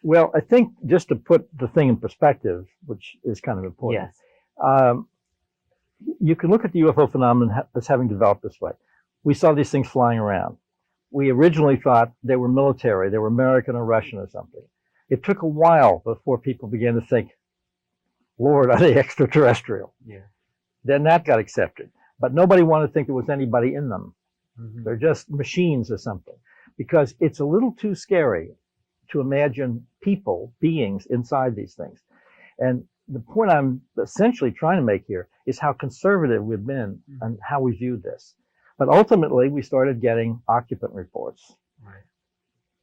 Well, I think just to put the thing in perspective, which is kind of important, Yes. you can look at the UFO phenomenon as having developed this way. We saw these things flying around. We originally thought they were military, they were American or Russian or something. It took a while before people began to think, Lord, are they extraterrestrial? Yeah. Then that got accepted. But nobody wanted to think there was anybody in them. Mm-hmm. They're just machines or something. Because it's a little too scary to imagine people, beings inside these things. And the point I'm essentially trying to make here is how conservative we've been and how we viewed this. But ultimately, we started getting occupant reports. Right.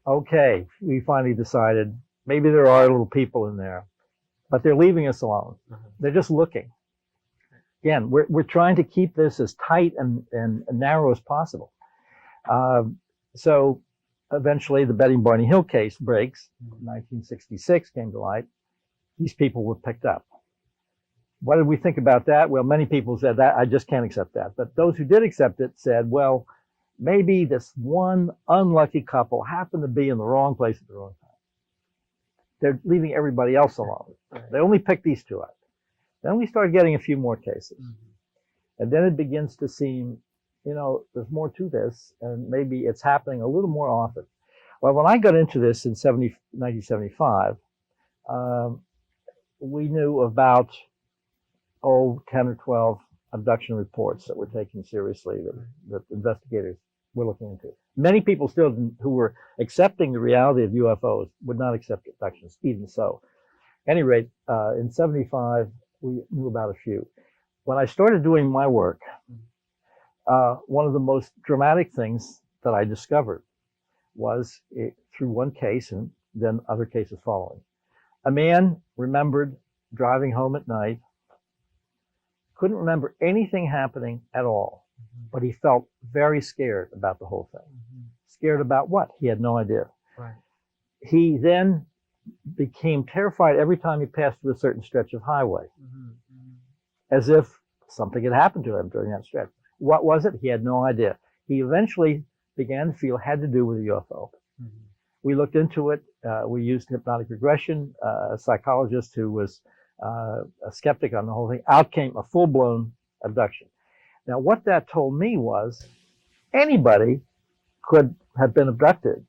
Okay, we finally decided maybe there are little people in there, but they're leaving us alone. They're just looking. Again, we're trying to keep this as tight and narrow as possible. So eventually, the Betty Barney Hill case breaks. 1966 came to light. These people were picked up. What did we think about that? Well, many people said that I just can't accept that. But those who did accept it said, well, maybe this one unlucky couple happened to be in the wrong place at the wrong time. They're leaving everybody else alone. They only picked these two up. Then we started getting a few more cases. And then it begins to seem, there's more to this, and maybe it's happening a little more often. Well, when I got into this in 1975, we knew about 10 or 12 abduction reports that were taken seriously that investigators were looking into. Many people still who were accepting the reality of UFOs would not accept abductions, even so. At any rate, in 75, we knew about a few. When I started doing my work, one of the most dramatic things that I discovered was through one case and then other cases following. A man remembered driving home at night, couldn't remember anything happening at all, but he felt very scared about the whole thing. Scared about what? He had no idea. Right. He then became terrified every time he passed through a certain stretch of highway, as if something had happened to him during that stretch. What was it? He had no idea. He eventually began to feel it had to do with a UFO. We looked into it. We used hypnotic regression. A psychologist who was a skeptic on the whole thing, out came a full-blown abduction. Now, what that told me was anybody could have been abducted